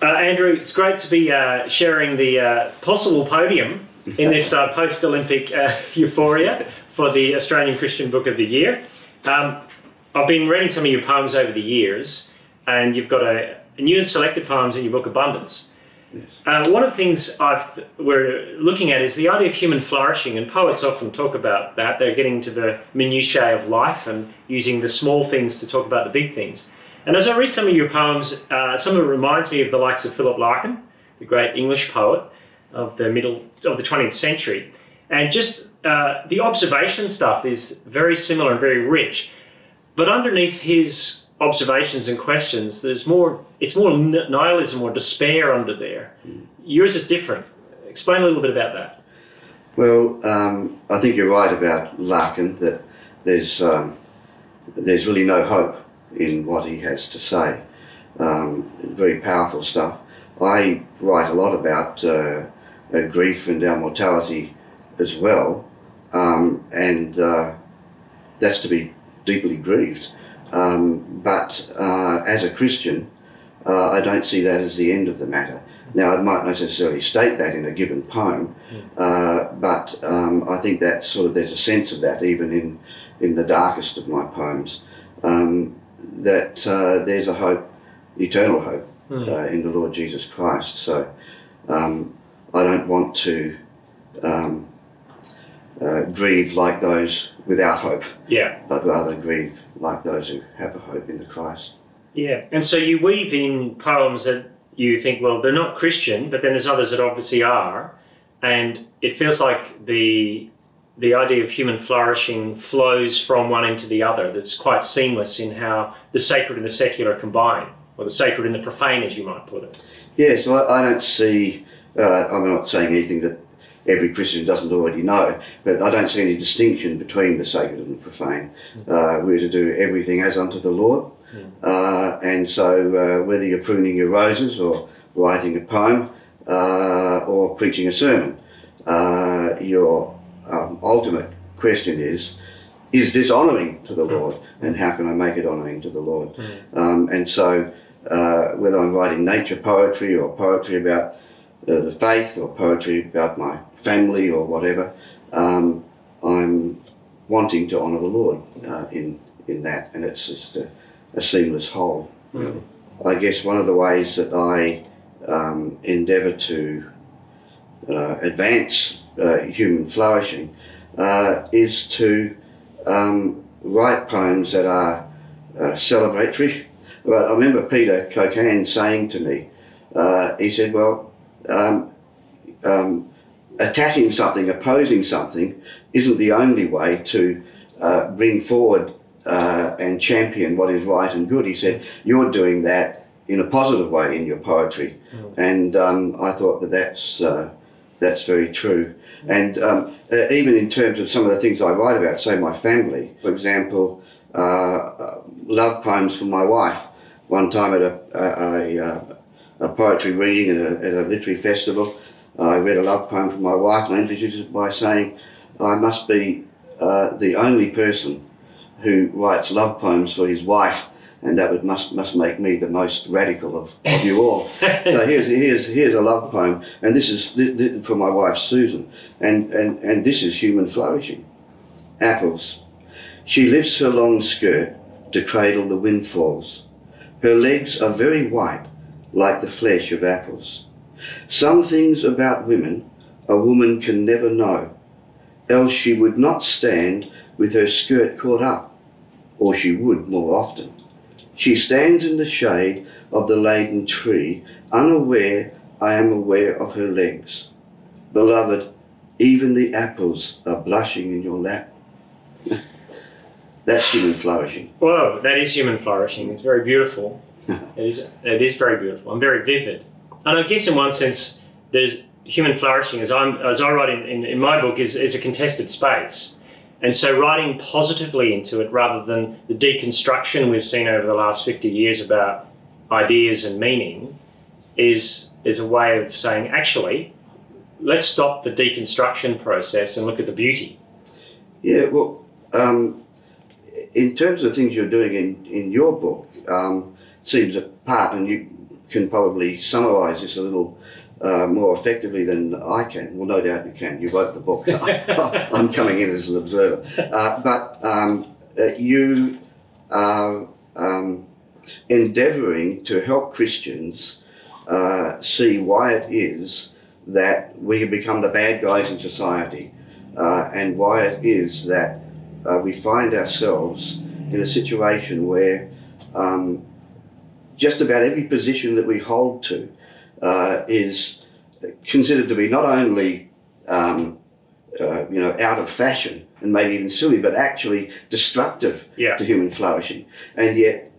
Andrew, it's great to be sharing the possible podium in this post-Olympic euphoria for the Australian Christian Book of the Year. I've been reading some of your poems over the years, and you've got a new and selected poems in your book, Abundance. Yes. One of the things we're looking at is the idea of human flourishing, and poets often talk about that. They're getting to the minutiae of life and using the small things to talk about the big things. And as I read some of your poems, some of it reminds me of the likes of Philip Larkin, the great English poet of the 20th century. And just the observation stuff is very similar and very rich. But underneath his observations and questions, it's more nihilism or despair under there. Yours is different. Explain a little bit about that. Well, I think you're right about Larkin, that there's really no hope in what he has to say. Very powerful stuff. I write a lot about grief and our mortality as well, and that's to be deeply grieved. But as a Christian, I don't see that as the end of the matter. Now, I might not necessarily state that in a given poem, but I think that there's a sense of that even in the darkest of my poems. That there's a hope, eternal hope, in the Lord Jesus Christ. So I don't want to grieve like those without hope, but rather grieve like those who have a hope in the Christ. Yeah, and so you weave in poems that you think, well, they're not Christian, but then there's others that obviously are, and it feels like the idea of human flourishing flows from one into the other. That's quite seamless in how the sacred and the secular combine, or the sacred and the profane, as you might put it. Yes, well, I don't see, I'm not saying anything that every Christian doesn't already know, but I don't see any distinction between the sacred and the profane. We're to do everything as unto the Lord, and so whether you're pruning your roses or writing a poem or preaching a sermon, your ultimate question is this honouring to the Lord, and how can I make it honouring to the Lord? And so whether I'm writing nature poetry or poetry about the faith or poetry about my family or whatever, I'm wanting to honour the Lord in that, and it's just a seamless whole. Really. I guess one of the ways that I endeavour to advance human flourishing is to write poems that are celebratory. Well, I remember Peter Cocan saying to me, he said, well, attacking something, opposing something, isn't the only way to bring forward and champion what is right and good. He said, you're doing that in a positive way in your poetry. And I thought that's very true. And even in terms of some of the things I write about, say my family, for example, love poems for my wife. One time at a poetry reading at a literary festival, I read a love poem for my wife, and I introduced it by saying, I must be the only person who writes love poems for his wife, and that must make me the most radical of you all. So here's a love poem, and this is for my wife Susan, and this is human flourishing. Apples. She lifts her long skirt to cradle the windfalls. Her legs are very white, like the flesh of apples. Some things about women a woman can never know, else she would not stand with her skirt caught up, or she would more often. She stands in the shade of the laden tree, unaware I am aware of her legs. Beloved, even the apples are blushing in your lap. That's human flourishing. Whoa, that is human flourishing. It's very beautiful. It is very beautiful and very vivid. And I guess in one sense, there's human flourishing, as I write in my book, is a contested space. And so writing positively into it rather than the deconstruction we've seen over the last 50 years about ideas and meaning is a way of saying, actually, let's stop the deconstruction process and look at the beauty. Yeah, well, in terms of things you're doing in your book, seems a part, and you can probably summarise this a little more effectively than I can. Well, no doubt you can. You wrote the book. I'm coming in as an observer. You are endeavouring to help Christians see why it is that we have become the bad guys in society, and why it is that we find ourselves in a situation where just about every position that we hold to is considered to be not only out of fashion and maybe even silly, but actually destructive to human flourishing. And yet,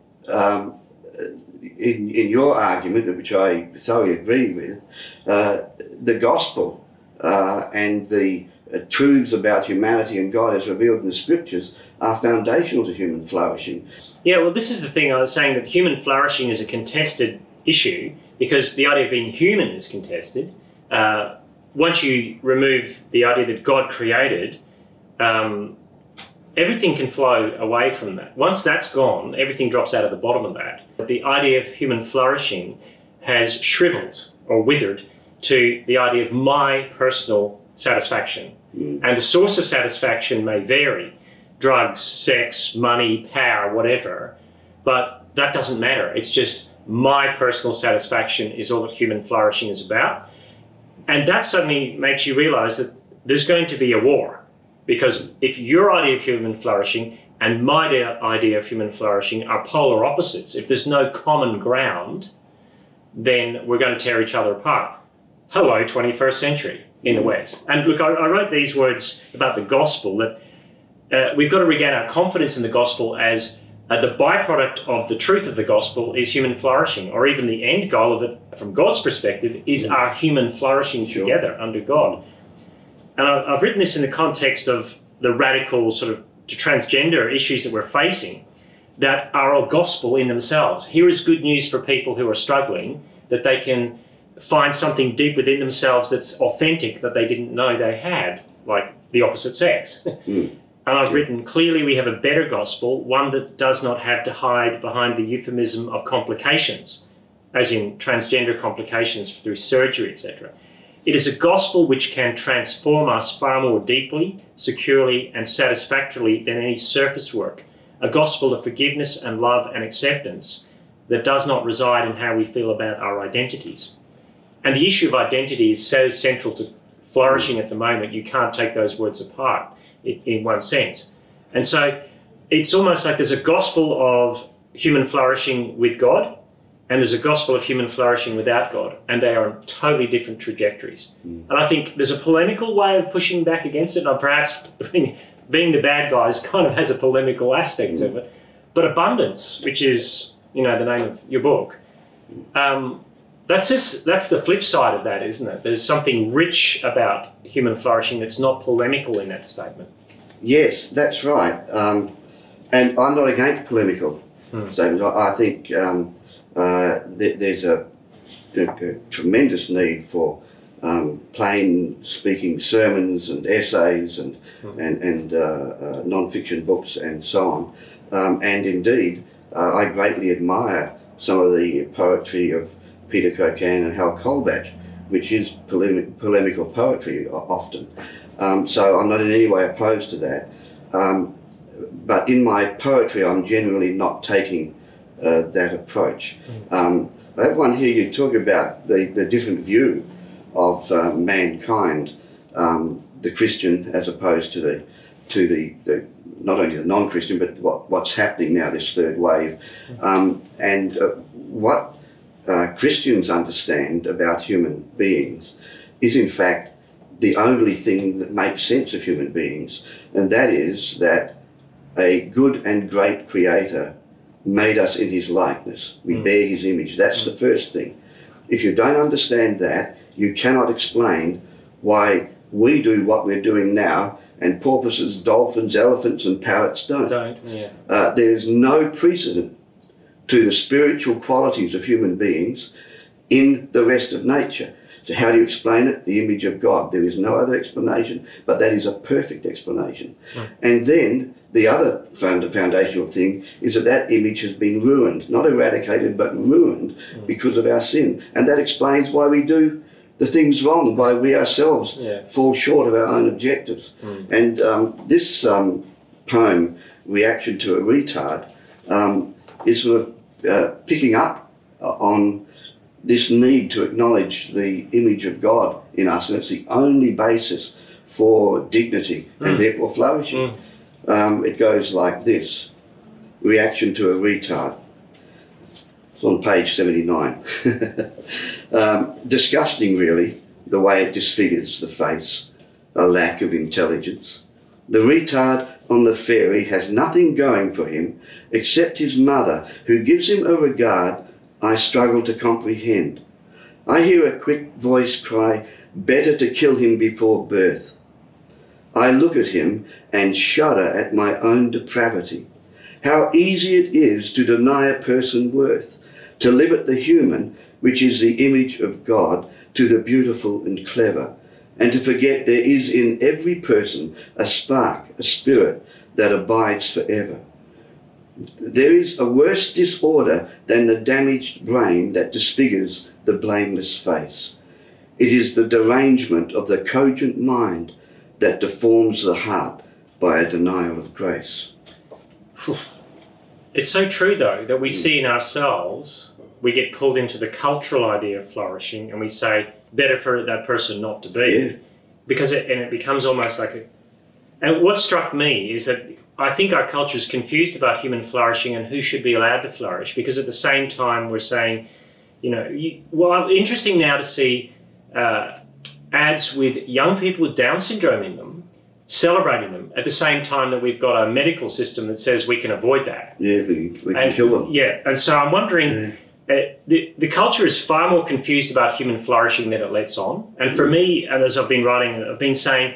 in your argument, which I thoroughly agree with, the gospel and the truths about humanity and God as revealed in the scriptures are foundational to human flourishing. Yeah, well, this is the thing I was saying, that human flourishing is a contested issue because the idea of being human is contested. Once you remove the idea that God created, everything can flow away from that. Once that's gone, everything drops out of the bottom of that. The idea of human flourishing has shriveled or withered to the idea of my personal satisfaction. And the source of satisfaction may vary: drugs, sex, money, power, whatever. But that doesn't matter. It's just my personal satisfaction is all that human flourishing is about. And that suddenly makes you realize that there's going to be a war. Because if your idea of human flourishing and my idea of human flourishing are polar opposites, if there's no common ground, then we're going to tear each other apart. Hello, 21st century in the West. And look, I wrote these words about the gospel, that we've got to regain our confidence in the gospel as the byproduct of the truth of the gospel is human flourishing, or even the end goal of it from God's perspective is our human flourishing together under God. And I've written this in the context of the radical sort of transgender issues that we're facing that are a gospel in themselves. Here is good news for people who are struggling, that they can find something deep within themselves that's authentic that they didn't know they had, like the opposite sex. And I've written, clearly we have a better gospel, one that does not have to hide behind the euphemism of complications, as in transgender complications through surgery, etc. It is a gospel which can transform us far more deeply, securely, and satisfactorily than any surface work. A gospel of forgiveness and love and acceptance that does not reside in how we feel about our identities. And the issue of identity is so central to flourishing at the moment, you can't take those words apart in one sense. And so it's almost like there's a gospel of human flourishing with God, and there's a gospel of human flourishing without God, and they are on totally different trajectories. And I think there's a polemical way of pushing back against it, and perhaps being the bad guys kind of has a polemical aspect of it. But abundance, which is, the name of your book, that's the flip side of that, isn't it? There's something rich about human flourishing that's not polemical in that statement. Yes, that's right. And I'm not against polemical statements. I think there's a tremendous need for plain speaking sermons and essays and non-fiction books and so on. And indeed, I greatly admire some of the poetry of Peter Kocan and Hal Kolbach, which is polemical poetry often. So I'm not in any way opposed to that. But in my poetry, I'm generally not taking that approach. I have one here, you talk about the different view of mankind, the Christian as opposed to the not only the non-Christian, but what's happening now, this third wave. And what Christians understand about human beings is in fact the only thing that makes sense of human beings, and that is that a good and great creator made us in his likeness. We bear his image. That's the first thing. If you don't understand that, you cannot explain why we do what we're doing now and porpoises, dolphins, elephants and parrots don't. There's no precedent to the spiritual qualities of human beings in the rest of nature. So how do you explain it? The image of God. There is no other explanation, but that is a perfect explanation. And then the other foundational thing is that that image has been ruined, not eradicated, but ruined because of our sin. And that explains why we do the things wrong, why we ourselves fall short of our own objectives. And this poem, Reaction to a Retard, is sort of picking up on this need to acknowledge the image of God in us, and it's the only basis for dignity and therefore flourishing. It goes like this: Reaction to a Retard. It's on page 79. Disgusting, really, the way it disfigures the face, a lack of intelligence. The retard on the ferry has nothing going for him except his mother, who gives him a regard I struggle to comprehend. I hear a quick voice cry, better to kill him before birth. I look at him and shudder at my own depravity. How easy it is to deny a person worth, to limit the human, which is the image of God, to the beautiful and clever, and to forget there is in every person a spark, a spirit that abides forever. There is a worse disorder than the damaged brain that disfigures the blameless face. It is the derangement of the cogent mind that deforms the heart by a denial of grace. It's so true, though, that we see in ourselves, we get pulled into the cultural idea of flourishing, and we say, better for that person not to be. Because it becomes almost like a... And what struck me is that I think our culture is confused about human flourishing and who should be allowed to flourish, because at the same time we're saying, you know, well, interesting now to see ads with young people with Down syndrome in them, celebrating them, at the same time that we've got a medical system that says we can avoid that. Yeah, we can kill them. Yeah, and so I'm wondering, the culture is far more confused about human flourishing than it lets on. And for me, and as I've been writing, I've been saying,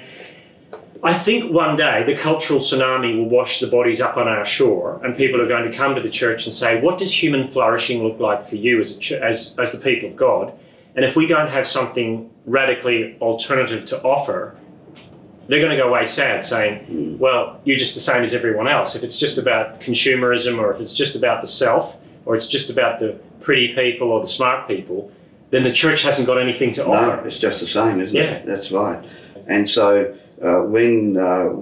I think one day the cultural tsunami will wash the bodies up on our shore, and people are going to come to the church and say, what does human flourishing look like for you as the people of God? And if we don't have something radically alternative to offer, they're going to go away sad, saying, well, you're just the same as everyone else. If it's just about consumerism, or if it's just about the self, or it's just about the pretty people or the smart people, then the church hasn't got anything to offer. No, it's just the same, isn't it? That's right. And so when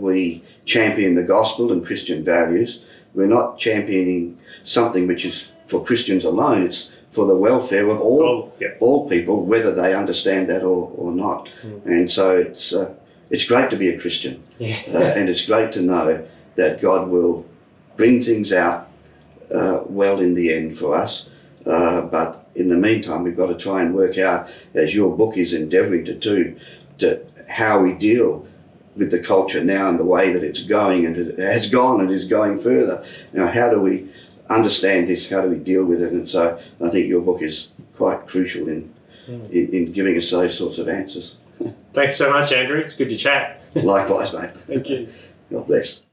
we champion the gospel and Christian values, we're not championing something which is for Christians alone. It's for the welfare of all people, whether they understand that or not. And so it's great to be a Christian, and it's great to know that God will bring things out well in the end for us. But in the meantime, we've got to try and work out, as your book is endeavouring to do, how we deal with the culture now and the way that it's going, and it has gone and is going further. Now, how do we understand this? How do we deal with it? And so I think your book is quite crucial in giving us those sorts of answers. Thanks so much, Andrew. It's good to chat. Likewise, mate. Thank you. God bless.